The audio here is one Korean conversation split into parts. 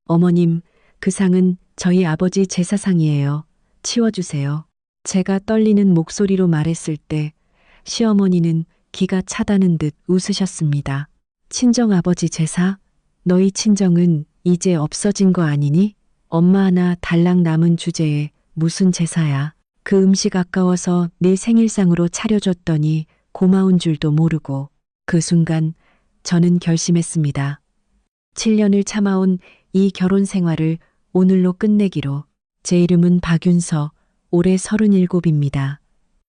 어머님, 그 상은 저희 아버지 제사상이에요. 치워주세요. 제가 떨리는 목소리로 말했을 때 시어머니는 기가 차다는 듯 웃으셨습니다. 친정아버지 제사? 너희 친정은 이제 없어진 거 아니니? 엄마 하나 달랑 남은 주제에 무슨 제사야. 그 음식 아까워서 내 생일상으로 차려줬더니 고마운 줄도 모르고. 그 순간 저는 결심했습니다. 7년을 참아온 이 결혼 생활을 오늘로 끝내기로. 제 이름은 박윤서, 올해 37입니다.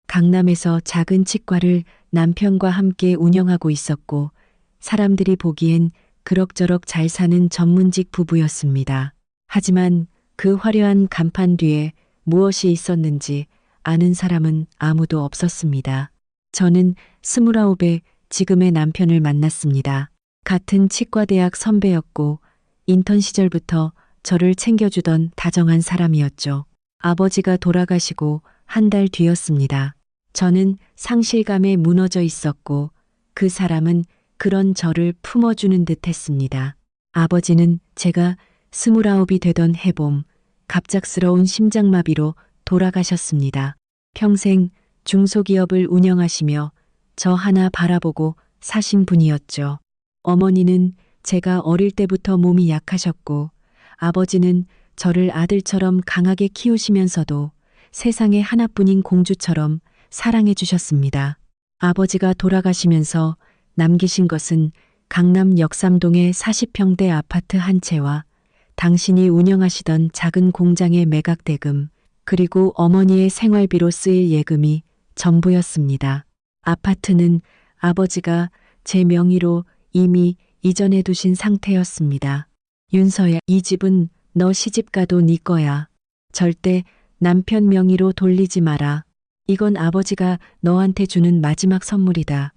강남에서 작은 치과를 남편과 함께 운영하고 있었고 사람들이 보기엔 그럭저럭 잘 사는 전문직 부부였습니다. 하지만 그 화려한 간판 뒤에 무엇이 있었는지 아는 사람은 아무도 없었습니다. 저는 29에 지금의 남편을 만났습니다. 같은 치과대학 선배였고 인턴 시절부터 저를 챙겨주던 다정한 사람이었죠. 아버지가 돌아가시고 한 달 뒤였습니다. 저는 상실감에 무너져 있었고 그 사람은 그런 저를 품어주는 듯 했습니다. 아버지는 제가 29이 되던 해봄 갑작스러운 심장마비로 돌아가셨습니다. 평생 중소기업을 운영하시며 저 하나 바라보고 사신 분이었죠. 어머니는 제가 어릴 때부터 몸이 약하셨고 아버지는 저를 아들처럼 강하게 키우시면서도 세상에 하나뿐인 공주처럼 사랑해 주셨습니다. 아버지가 돌아가시면서 남기신 것은 강남 역삼동의 40평대 아파트 한 채와 당신이 운영하시던 작은 공장의 매각대금, 그리고 어머니의 생활비로 쓰일 예금이 전부였습니다. 아파트는 아버지가 제 명의로 이미 이전해 두신 상태였습니다. 윤서야, 이 집은 너 시집가도 네 거야. 절대 남편 명의로 돌리지 마라. 이건 아버지가 너한테 주는 마지막 선물이다.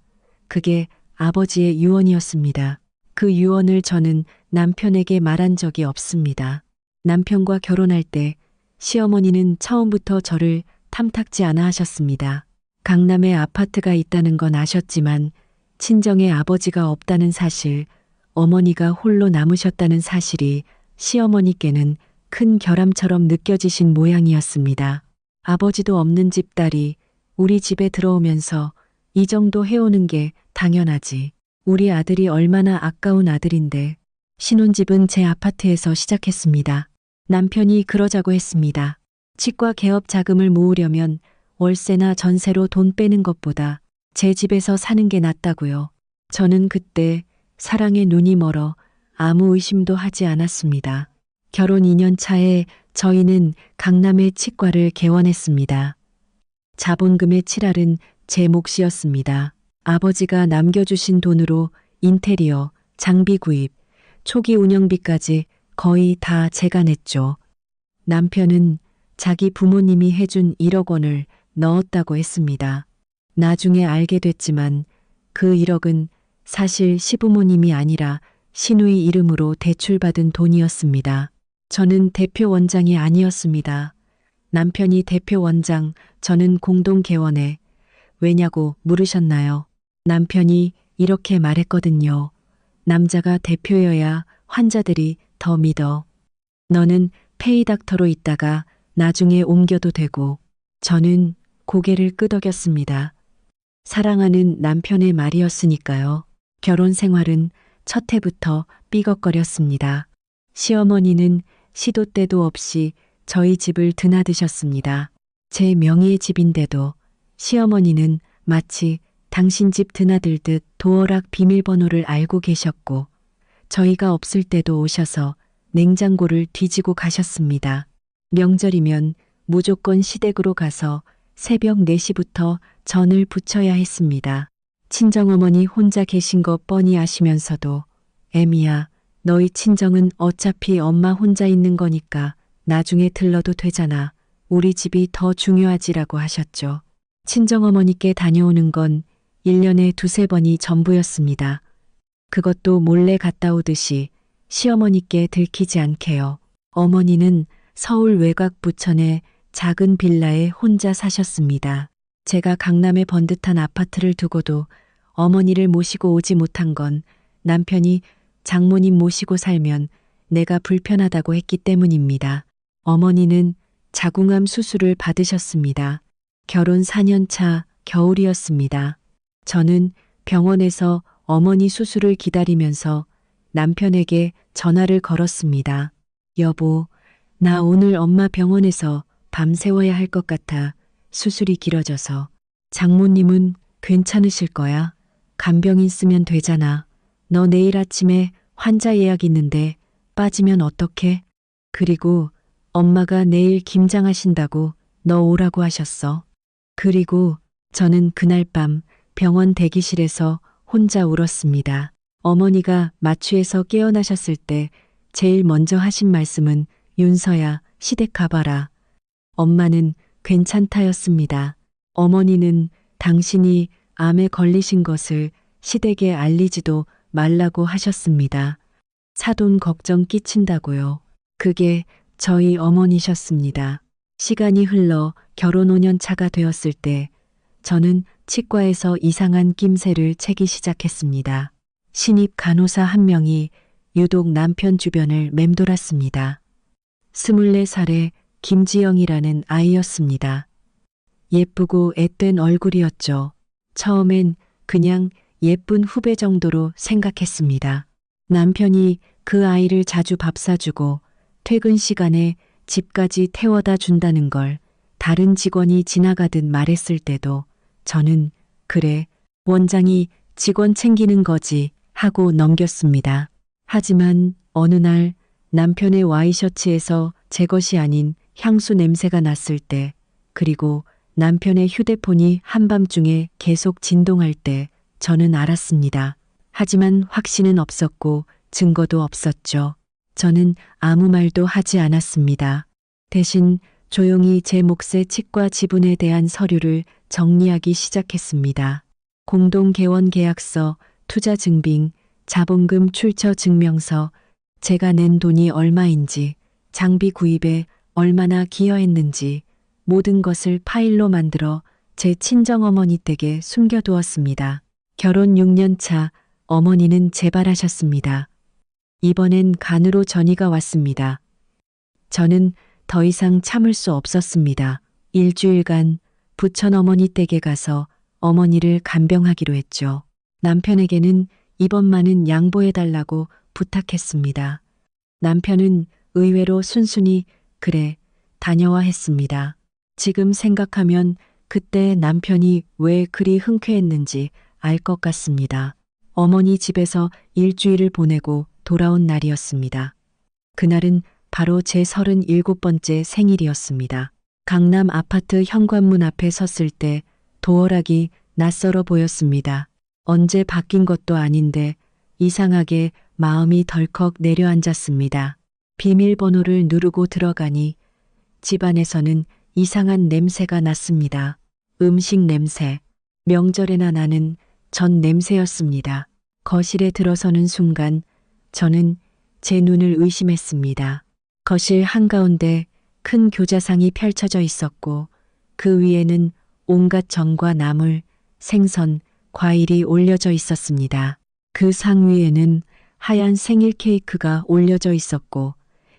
그게 아버지의 유언이었습니다. 그 유언을 저는 남편에게 말한 적이 없습니다. 남편과 결혼할 때 시어머니는 처음부터 저를 탐탁지 않아 하셨습니다. 강남에 아파트가 있다는 건 아셨지만 친정에 아버지가 없다는 사실, 어머니가 홀로 남으셨다는 사실이 시어머니께는 큰 결함처럼 느껴지신 모양이었습니다. 아버지도 없는 집 딸이 우리 집에 들어오면서 이 정도 해오는 게 당연하지. 우리 아들이 얼마나 아까운 아들인데. 신혼집은 제 아파트에서 시작했습니다. 남편이 그러자고 했습니다. 치과 개업 자금을 모으려면 월세나 전세로 돈 빼는 것보다 제 집에서 사는 게 낫다고요. 저는 그때 사랑에 눈이 멀어 아무 의심도 하지 않았습니다. 결혼 2년 차에 저희는 강남의 치과를 개원했습니다. 자본금의 7할은 제 몫이었습니다. 아버지가 남겨주신 돈으로 인테리어, 장비 구입, 초기 운영비까지 거의 다 제가 냈죠. 남편은 자기 부모님이 해준 1억 원을 넣었다고 했습니다. 나중에 알게 됐지만 그 1억은 사실 시부모님이 아니라 시누이 이름으로 대출받은 돈이었습니다. 저는 대표 원장이 아니었습니다. 남편이 대표 원장, 저는 공동 개원에. 왜냐고 물으셨나요? 남편이 이렇게 말했거든요. 남자가 대표여야 환자들이 더 믿어. 너는 페이닥터로 있다가 나중에 옮겨도 되고. 저는 고개를 끄덕였습니다. 사랑하는 남편의 말이었으니까요. 결혼 생활은 첫 해부터 삐걱거렸습니다. 시어머니는 시도 때도 없이 저희 집을 드나드셨습니다. 제 명의의 집인데도 시어머니는 마치 당신 집 드나들듯 도어락 비밀번호를 알고 계셨고 저희가 없을 때도 오셔서 냉장고를 뒤지고 가셨습니다. 명절이면 무조건 시댁으로 가서 새벽 4시부터 전을 부쳐야 했습니다. 친정어머니 혼자 계신 거 뻔히 아시면서도 애미야, 너희 친정은 어차피 엄마 혼자 있는 거니까 나중에 들러도 되잖아. 우리 집이 더 중요하지라고 하셨죠. 친정어머니께 다녀오는 건 1년에 2~3번이 전부였습니다. 그것도 몰래 갔다 오듯이 시어머니께 들키지 않게요. 어머니는 서울 외곽 부천의 작은 빌라에 혼자 사셨습니다. 제가 강남의 번듯한 아파트를 두고도 어머니를 모시고 오지 못한 건 남편이 장모님 모시고 살면 내가 불편하다고 했기 때문입니다. 어머니는 자궁암 수술을 받으셨습니다. 결혼 4년 차 겨울이었습니다. 저는 병원에서 어머니 수술을 기다리면서 남편에게 전화를 걸었습니다. 여보, 나 오늘 엄마 병원에서 밤새워야 할 것 같아. 수술이 길어져서. 장모님은 괜찮으실 거야. 간병인 쓰면 되잖아. 너 내일 아침에 환자 예약 있는데 빠지면 어떡해? 그리고 엄마가 내일 김장하신다고 너 오라고 하셨어. 그리고 저는 그날 밤 병원 대기실에서 혼자 울었습니다. 어머니가 마취에서 깨어나셨을 때 제일 먼저 하신 말씀은 윤서야, 시댁 가봐라. 엄마는 괜찮다였습니다. 어머니는 당신이 암에 걸리신 것을 시댁에 알리지도 말라고 하셨습니다. 사돈 걱정 끼친다고요. 그게 저희 어머니셨습니다. 시간이 흘러 결혼 5년 차가 되었을 때 저는 치과에서 이상한 낌새를 채기 시작했습니다. 신입 간호사 한 명이 유독 남편 주변을 맴돌았습니다. 24살의 김지영이라는 아이였습니다. 예쁘고 앳된 얼굴이었죠. 처음엔 그냥 예쁜 후배 정도로 생각했습니다. 남편이 그 아이를 자주 밥 사주고 퇴근 시간에 집까지 태워다 준다는 걸 다른 직원이 지나가듯 말했을 때도 저는 그래, 원장이 직원 챙기는 거지 하고 넘겼습니다. 하지만 어느 날 남편의 와이셔츠에서 제 것이 아닌 향수 냄새가 났을 때, 그리고 남편의 휴대폰이 한밤중에 계속 진동할 때 저는 알았습니다. 하지만 확신은 없었고 증거도 없었죠. 저는 아무 말도 하지 않았습니다. 대신 조용히 제 몫의 치과 지분에 대한 서류를 정리하기 시작했습니다. 공동개원 계약서, 투자 증빙, 자본금 출처 증명서, 제가 낸 돈이 얼마인지, 장비 구입에 얼마나 기여했는지 모든 것을 파일로 만들어 제 친정어머니 댁에 숨겨두었습니다. 결혼 6년 차 어머니는 재발하셨습니다. 이번엔 간으로 전이가 왔습니다. 저는 더 이상 참을 수 없었습니다. 일주일간 부천 어머니 댁에 가서 어머니를 간병하기로 했죠. 남편에게는 이번만은 양보해달라고 부탁했습니다. 남편은 의외로 순순히 그래, 다녀와 했습니다. 지금 생각하면 그때 남편이 왜 그리 흔쾌했는지 알 것 같습니다. 어머니 집에서 일주일을 보내고 돌아온 날이었습니다. 그날은 바로 제 37번째 생일이었습니다. 강남 아파트 현관문 앞에 섰을 때 도어락이 낯설어 보였습니다. 언제 바뀐 것도 아닌데 이상하게 마음이 덜컥 내려앉았습니다. 비밀번호를 누르고 들어가니 집안에서는 이상한 냄새가 났습니다. 음식 냄새, 명절에나 나는 전 냄새였습니다. 거실에 들어서는 순간 저는 제 눈을 의심했습니다. 거실 한가운데 큰 교자상이 펼쳐져 있었고 그 위에는 온갖 전과 나물, 생선, 과일이 올려져 있었습니다. 그 상 위에는 하얀 생일 케이크가 올려져 있었고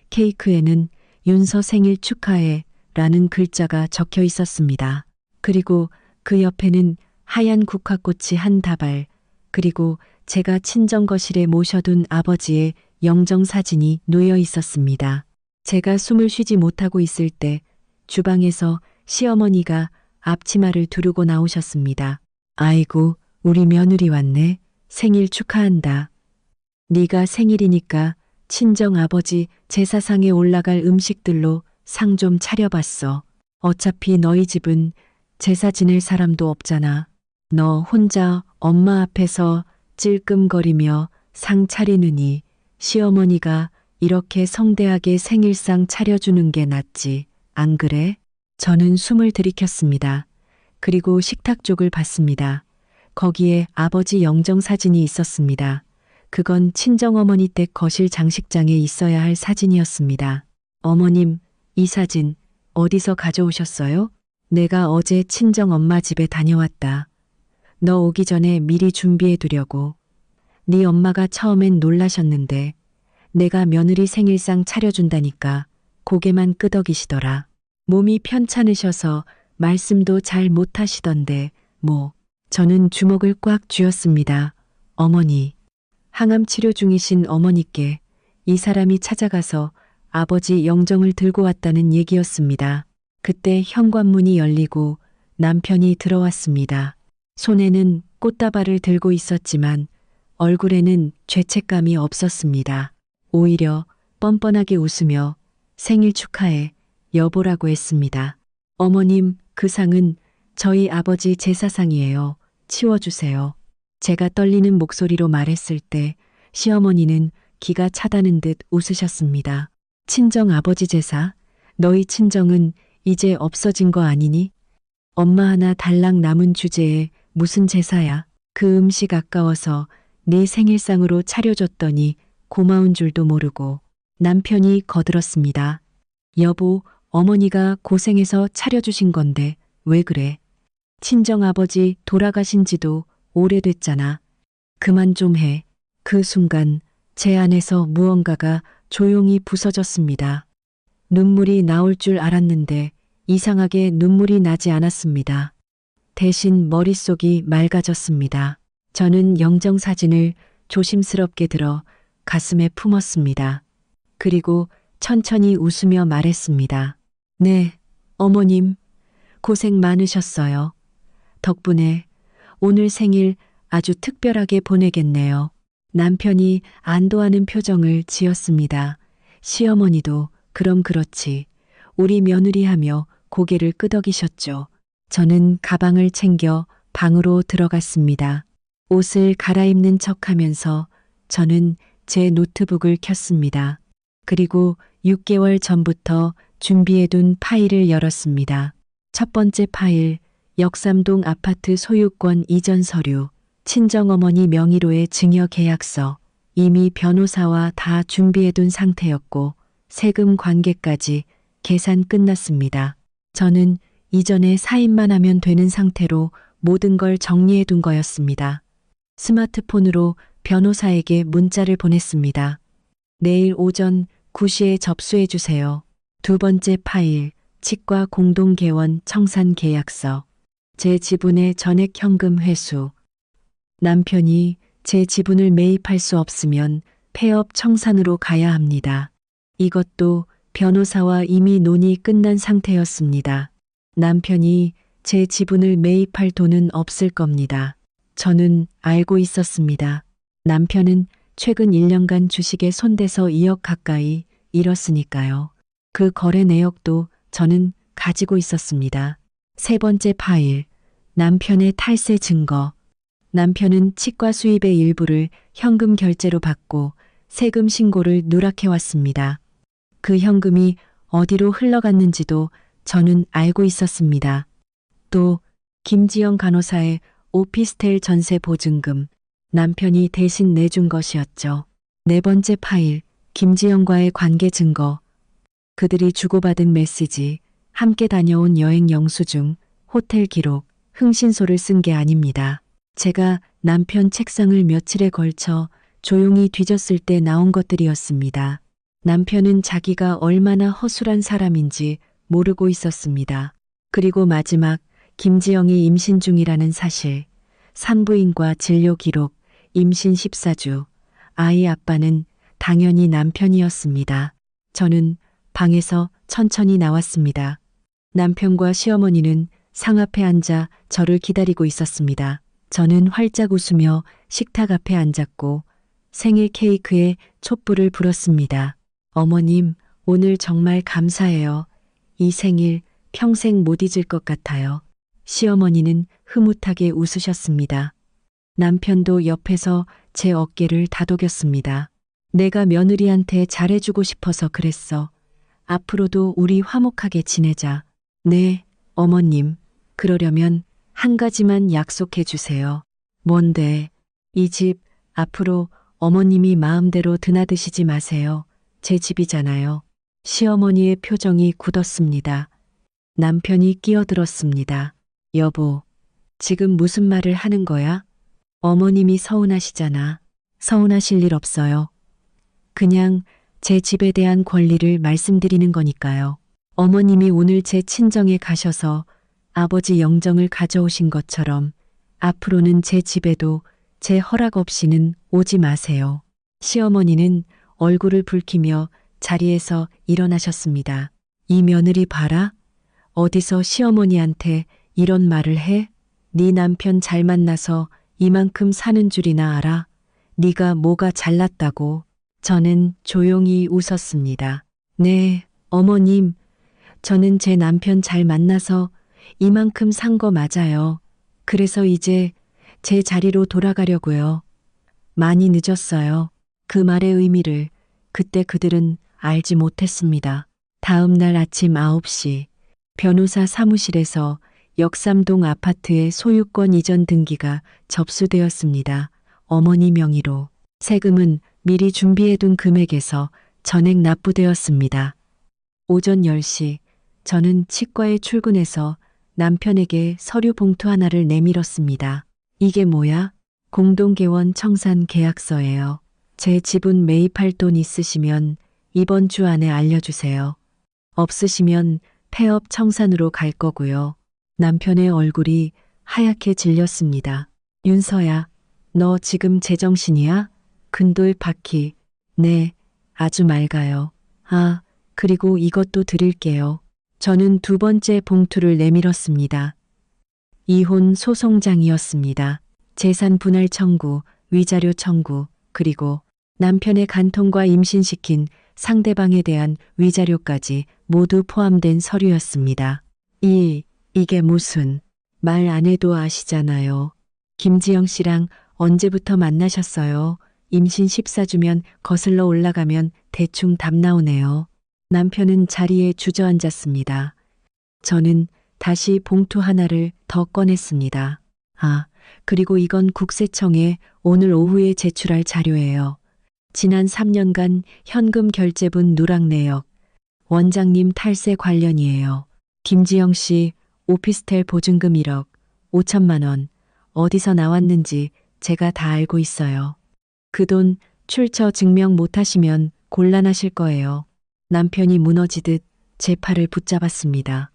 케이크에는 윤서 생일 축하해 라는 글자가 적혀 있었습니다. 그리고 그 옆에는 하얀 국화꽃이 한 다발, 그리고 제가 친정 거실에 모셔둔 아버지의 영정사진이 놓여 있었습니다. 제가 숨을 쉬지 못하고 있을 때 주방에서 시어머니가 앞치마를 두르고 나오셨습니다. 아이고, 우리 며느리 왔네. 생일 축하한다. 네가 생일이니까 친정 아버지 제사상에 올라갈 음식들로 상 좀 차려봤어. 어차피 너희 집은 제사 지낼 사람도 없잖아. 너 혼자 엄마 앞에서 찔끔거리며 상 차리느니 시어머니가 이렇게 성대하게 생일상 차려주는 게 낫지. 안 그래? 저는 숨을 들이켰습니다. 그리고 식탁 쪽을 봤습니다. 거기에 아버지 영정사진이 있었습니다. 그건 친정어머니 댁 거실 장식장에 있어야 할 사진이었습니다. 어머님, 이 사진 어디서 가져오셨어요? 내가 어제 친정엄마 집에 다녀왔다. 너 오기 전에 미리 준비해 두려고. 네 엄마가 처음엔 놀라셨는데 내가 며느리 생일상 차려준다니까 고개만 끄덕이시더라. 몸이 편찮으셔서 말씀도 잘 못하시던데 뭐. 저는 주먹을 꽉 쥐었습니다. 어머니. 항암 치료 중이신 어머니께 이 사람이 찾아가서 아버지 영정을 들고 왔다는 얘기였습니다. 그때 현관문이 열리고 남편이 들어왔습니다. 손에는 꽃다발을 들고 있었지만 얼굴에는 죄책감이 없었습니다. 오히려 뻔뻔하게 웃으며 생일 축하해 여보라고 했습니다. 어머님, 그 상은 저희 아버지 제사상이에요. 치워주세요. 제가 떨리는 목소리로 말했을 때 시어머니는 기가 차다는 듯 웃으셨습니다. 친정 아버지 제사? 너희 친정은 이제 없어진 거 아니니? 엄마 하나 달랑 남은 주제에 무슨 제사야? 그 음식 아까워서 네 생일상으로 차려줬더니 고마운 줄도 모르고. 남편이 거들었습니다. 여보, 어머니가 고생해서 차려주신 건데 왜 그래? 친정아버지 돌아가신 지도 오래됐잖아. 그만 좀 해. 그 순간 제 안에서 무언가가 조용히 부서졌습니다. 눈물이 나올 줄 알았는데 이상하게 눈물이 나지 않았습니다. 대신 머릿속이 맑아졌습니다. 저는 영정사진을 조심스럽게 들어 가슴에 품었습니다. 그리고 천천히 웃으며 말했습니다. 네, 어머님, 고생 많으셨어요. 덕분에 오늘 생일 아주 특별하게 보내겠네요. 남편이 안도하는 표정을 지었습니다. 시어머니도 그럼 그렇지. 우리 며느리 하며 고개를 끄덕이셨죠. 저는 가방을 챙겨 방으로 들어갔습니다. 옷을 갈아입는 척하면서 저는 제 노트북을 켰습니다. 그리고 6개월 전부터 준비해둔 파일을 열었습니다. 첫 번째 파일, 역삼동 아파트 소유권 이전 서류, 친정어머니 명의로의 증여 계약서, 이미 변호사와 다 준비해둔 상태였고 세금 관계까지 계산 끝났습니다. 저는 이전에 사인만 하면 되는 상태로 모든 걸 정리해둔 거였습니다. 스마트폰으로 변호사에게 문자를 보냈습니다. 내일 오전 9시에 접수해 주세요. 두 번째 파일, 치과 공동개원 청산 계약서, 제 지분의 전액 현금 회수. 남편이 제 지분을 매입할 수 없으면 폐업 청산으로 가야 합니다. 이것도 변호사와 이미 논의 끝난 상태였습니다. 남편이 제 지분을 매입할 돈은 없을 겁니다. 저는 알고 있었습니다. 남편은 최근 1년간 주식에 손대서 2억 가까이 잃었으니까요. 그 거래 내역도 저는 가지고 있었습니다. 세 번째 파일, 남편의 탈세 증거. 남편은 치과 수입의 일부를 현금 결제로 받고 세금 신고를 누락해 왔습니다. 그 현금이 어디로 흘러갔는지도 저는 알고 있었습니다. 또 김지영 간호사의 오피스텔 전세 보증금, 남편이 대신 내준 것이었죠. 네 번째 파일, 김지영과의 관계 증거. 그들이 주고받은 메시지, 함께 다녀온 여행 영수증, 호텔 기록, 흥신소를 쓴 게 아닙니다. 제가 남편 책상을 며칠에 걸쳐 조용히 뒤졌을 때 나온 것들이었습니다. 남편은 자기가 얼마나 허술한 사람인지 모르고 있었습니다. 그리고 마지막, 김지영이 임신 중이라는 사실, 산부인과 진료 기록, 임신 14주, 아이 아빠는 당연히 남편이었습니다. 저는 방에서 천천히 나왔습니다. 남편과 시어머니는 상 앞에 앉아 저를 기다리고 있었습니다. 저는 활짝 웃으며 식탁 앞에 앉았고 생일 케이크에 촛불을 불었습니다. 어머님, 오늘 정말 감사해요. 이 생일 평생 못 잊을 것 같아요. 시어머니는 흐뭇하게 웃으셨습니다. 남편도 옆에서 제 어깨를 다독였습니다. 내가 며느리한테 잘해주고 싶어서 그랬어. 앞으로도 우리 화목하게 지내자. 네, 어머님. 그러려면 한 가지만 약속해 주세요. 뭔데? 이 집 앞으로 어머님이 마음대로 드나드시지 마세요. 제 집이잖아요. 시어머니의 표정이 굳었습니다. 남편이 끼어들었습니다. 여보, 지금 무슨 말을 하는 거야? 어머님이 서운하시잖아. 서운하실 일 없어요. 그냥 제 집에 대한 권리를 말씀드리는 거니까요. 어머님이 오늘 제 친정에 가셔서 아버지 영정을 가져오신 것처럼 앞으로는 제 집에도 제 허락 없이는 오지 마세요. 시어머니는 얼굴을 붉히며 자리에서 일어나셨습니다. 이 며느리 봐라. 어디서 시어머니한테 이런 말을 해? 네 남편 잘 만나서 이만큼 사는 줄이나 알아? 네가 뭐가 잘났다고? 저는 조용히 웃었습니다. 네, 어머님. 저는 제 남편 잘 만나서 이만큼 산 거 맞아요. 그래서 이제 제 자리로 돌아가려고요. 많이 늦었어요. 그 말의 의미를 그때 그들은 알지 못했습니다. 다음 날 아침 9시 변호사 사무실에서 역삼동 아파트의 소유권 이전 등기가 접수되었습니다. 어머니 명의로. 세금은 미리 준비해둔 금액에서 전액 납부되었습니다. 오전 10시 저는 치과에 출근해서 남편에게 서류 봉투 하나를 내밀었습니다. 이게 뭐야? 공동개원 청산 계약서예요. 제 지분 매입할 돈 있으시면 이번 주 안에 알려주세요. 없으시면 폐업 청산으로 갈 거고요. 남편의 얼굴이 하얗게 질렸습니다. 윤서야, 너 지금 제정신이야? 근돌 바퀴. 네, 아주 맑아요. 아, 그리고 이것도 드릴게요. 저는 두 번째 봉투를 내밀었습니다. 이혼 소송장이었습니다. 재산 분할 청구, 위자료 청구, 그리고 남편의 간통과 임신시킨 상대방에 대한 위자료까지 모두 포함된 서류였습니다. 이게 무슨, 말 안 해도 아시잖아요. 김지영 씨랑 언제부터 만나셨어요? 임신 14주면 거슬러 올라가면 대충 답 나오네요. 남편은 자리에 주저앉았습니다. 저는 다시 봉투 하나를 더 꺼냈습니다. 아, 그리고 이건 국세청에 오늘 오후에 제출할 자료예요. 지난 3년간 현금 결제분 누락 내역, 원장님 탈세 관련이에요. 김지영 씨 오피스텔 보증금 1억 5천만 원 어디서 나왔는지 제가 다 알고 있어요. 그 돈 출처 증명 못하시면 곤란하실 거예요. 남편이 무너지듯 제 팔을 붙잡았습니다.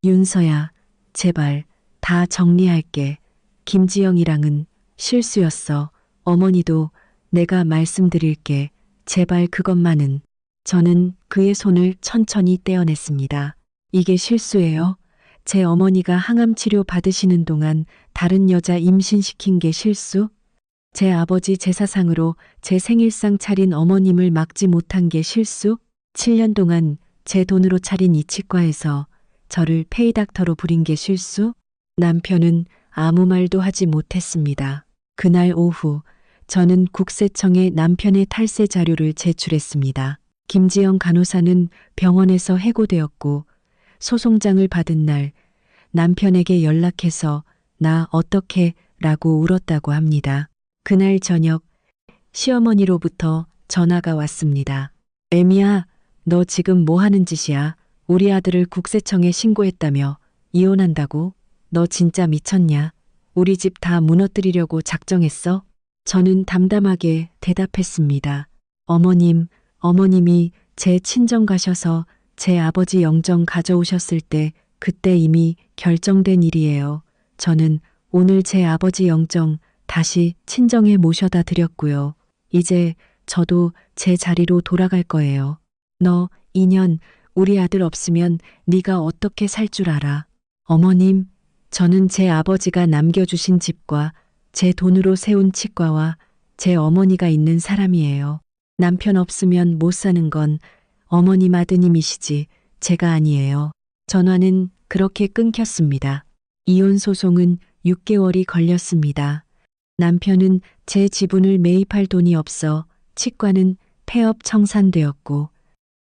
윤서야, 제발 다 정리할게. 김지영이랑은 실수였어. 어머니도 내가 말씀드릴게. 제발 그것만은. 저는 그의 손을 천천히 떼어냈습니다. 이게 실수예요? 제 어머니가 항암 치료 받으시는 동안 다른 여자 임신시킨 게 실수? 제 아버지 제사상으로 제 생일상 차린 어머님을 막지 못한 게 실수? 7년 동안 제 돈으로 차린 이 치과에서 저를 페이닥터로 부린 게 실수? 남편은 아무 말도 하지 못했습니다. 그날 오후 저는 국세청에 남편의 탈세 자료를 제출했습니다. 김지영 간호사는 병원에서 해고되었고 소송장을 받은 날 남편에게 연락해서 나 어떻게 라고 울었다고 합니다. 그날 저녁 시어머니로부터 전화가 왔습니다. 애미야, 너 지금 뭐 하는 짓이야? 우리 아들을 국세청에 신고했다며 이혼한다고? 너 진짜 미쳤냐? 우리 집 다 무너뜨리려고 작정했어? 저는 담담하게 대답했습니다. 어머님이 제 친정 가셔서 제 아버지 영정 가져오셨을 때 그때 이미 결정된 일이에요. 저는 오늘 제 아버지 영정 다시 친정에 모셔다 드렸고요. 이제 저도 제 자리로 돌아갈 거예요. 너 2년 우리 아들 없으면 네가 어떻게 살 줄 알아? 어머님, 저는 제 아버지가 남겨주신 집과 제 돈으로 세운 치과와 제 어머니가 있는 사람이에요. 남편 없으면 못 사는 건 어머님 아드님이시지 제가 아니에요. 전화는 그렇게 끊겼습니다. 이혼 소송은 6개월이 걸렸습니다. 남편은 제 지분을 매입할 돈이 없어 치과는 폐업 청산되었고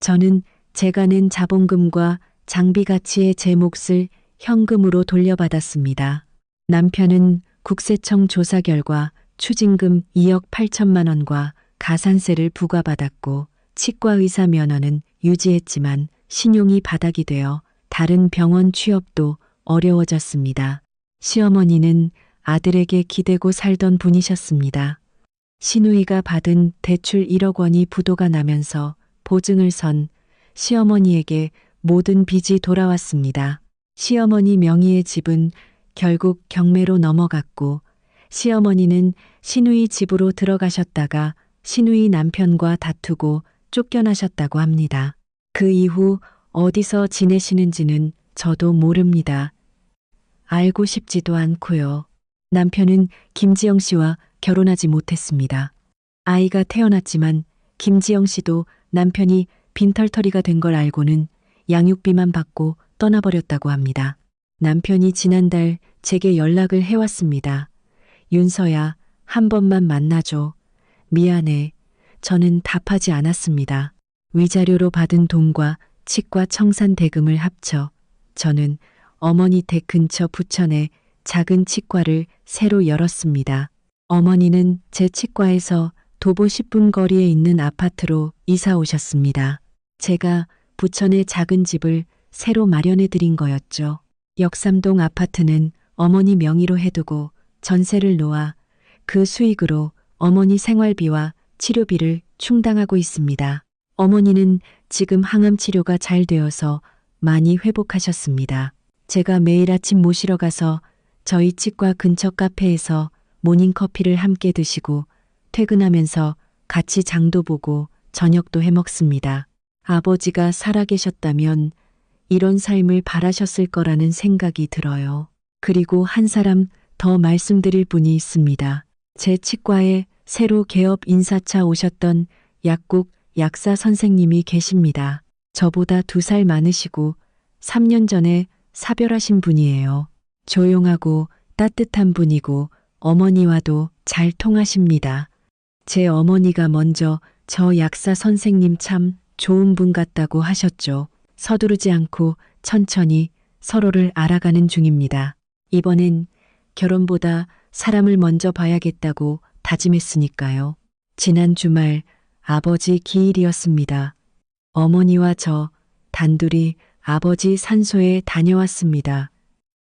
저는 제가 낸 자본금과 장비 가치의 제 몫을 현금으로 돌려받았습니다. 남편은 국세청 조사 결과 추징금 2억 8천만 원과 가산세를 부과받았고 치과 의사 면허는 유지했지만 신용이 바닥이 되어 다른 병원 취업도 어려워졌습니다. 시어머니는 아들에게 기대고 살던 분이셨습니다. 시누이가 받은 대출 1억 원이 부도가 나면서 보증을 선 시어머니에게 모든 빚이 돌아왔습니다. 시어머니 명의의 집은 결국 경매로 넘어갔고 시어머니는 시누이 집으로 들어가셨다가 시누이 남편과 다투고 쫓겨나셨다고 합니다. 그 이후 어디서 지내시는지는 저도 모릅니다. 알고 싶지도 않고요. 남편은 김지영 씨와 결혼하지 못했습니다. 아이가 태어났지만 김지영 씨도 남편이 빈털터리가 된 걸 알고는 양육비만 받고 떠나버렸다고 합니다. 남편이 지난달 제게 연락을 해왔습니다. 윤서야, 한 번만 만나줘. 미안해. 저는 답하지 않았습니다. 위자료로 받은 돈과 치과 청산 대금을 합쳐 저는 어머니 댁 근처 부천에 작은 치과를 새로 열었습니다. 어머니는 제 치과에서 도보 10분 거리에 있는 아파트로 이사 오셨습니다. 제가 부천의 작은 집을 새로 마련해 드린 거였죠. 역삼동 아파트는 어머니 명의로 해두고 전세를 놓아 그 수익으로 어머니 생활비와 치료비를 충당하고 있습니다. 어머니는 지금 항암 치료가 잘 되어서 많이 회복하셨습니다. 제가 매일 아침 모시러 가서 저희 치과 근처 카페에서 모닝커피를 함께 드시고 퇴근하면서 같이 장도 보고 저녁도 해 먹습니다. 아버지가 살아계셨다면 이런 삶을 바라셨을 거라는 생각이 들어요. 그리고 한 사람 더 말씀드릴 분이 있습니다. 제 치과에 새로 개업 인사차 오셨던 약국 약사 선생님이 계십니다. 저보다 2살 많으시고 3년 전에 사별하신 분이에요. 조용하고 따뜻한 분이고 어머니와도 잘 통하십니다. 제 어머니가 먼저 저 약사 선생님 참 좋은 분 같다고 하셨죠. 서두르지 않고 천천히 서로를 알아가는 중입니다. 이번엔 결혼보다 사람을 먼저 봐야겠다고 다짐했으니까요. 지난 주말 아버지 기일이었습니다. 어머니와 저 단둘이 아버지 산소에 다녀왔습니다.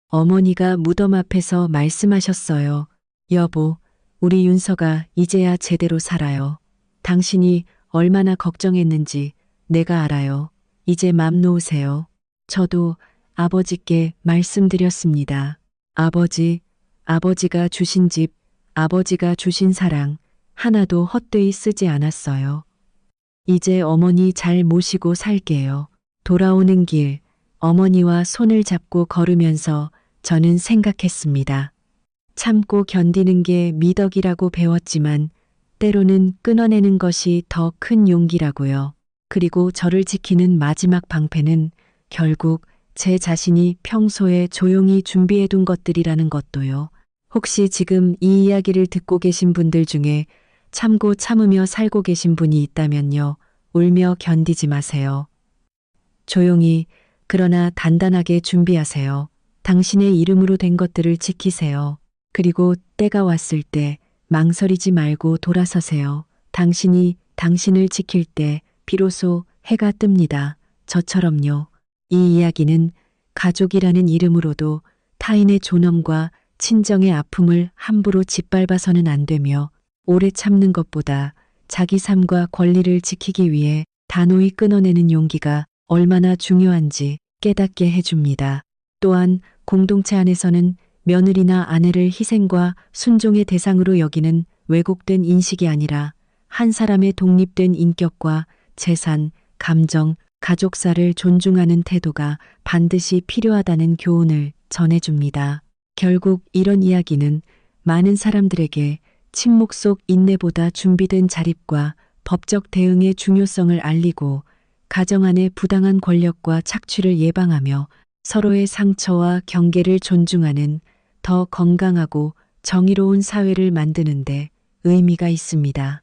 어머니가 무덤 앞에서 말씀하셨어요. 여보, 우리 윤서가 이제야 제대로 살아요. 당신이 얼마나 걱정했는지 내가 알아요. 이제 맘 놓으세요. 저도 아버지께 말씀드렸습니다. 아버지, 아버지가 주신 집, 아버지가 주신 사랑 하나도 헛되이 쓰지 않았어요. 이제 어머니 잘 모시고 살게요. 돌아오는 길 어머니와 손을 잡고 걸으면서 저는 생각했습니다. 참고 견디는 게 미덕이라고 배웠지만 때로는 끊어내는 것이 더 큰 용기라고요. 그리고 저를 지키는 마지막 방패는 결국 제 자신이 평소에 조용히 준비해둔 것들이라는 것도요. 혹시 지금 이 이야기를 듣고 계신 분들 중에 참고 참으며 살고 계신 분이 있다면요. 울며 견디지 마세요. 조용히 그러나 단단하게 준비하세요. 당신의 이름으로 된 것들을 지키세요. 그리고 때가 왔을 때 망설이지 말고 돌아서세요. 당신이 당신을 지킬 때 비로소 해가 뜹니다. 저처럼요. 이 이야기는 가족이라는 이름으로도 타인의 존엄과 친정의 아픔을 함부로 짓밟아서는 안 되며 오래 참는 것보다 자기 삶과 권리를 지키기 위해 단호히 끊어내는 용기가 얼마나 중요한지 깨닫게 해줍니다. 또한 공동체 안에서는 며느리나 아내를 희생과 순종의 대상으로 여기는 왜곡된 인식이 아니라 한 사람의 독립된 인격과 재산, 감정, 가족사를 존중하는 태도가 반드시 필요하다는 교훈을 전해줍니다. 결국 이런 이야기는 많은 사람들에게 침묵 속 인내보다 준비된 자립과 법적 대응의 중요성을 알리고 가정 안의 부당한 권력과 착취를 예방하며 서로의 상처와 경계를 존중하는 더 건강하고 정의로운 사회를 만드는 데 의미가 있습니다.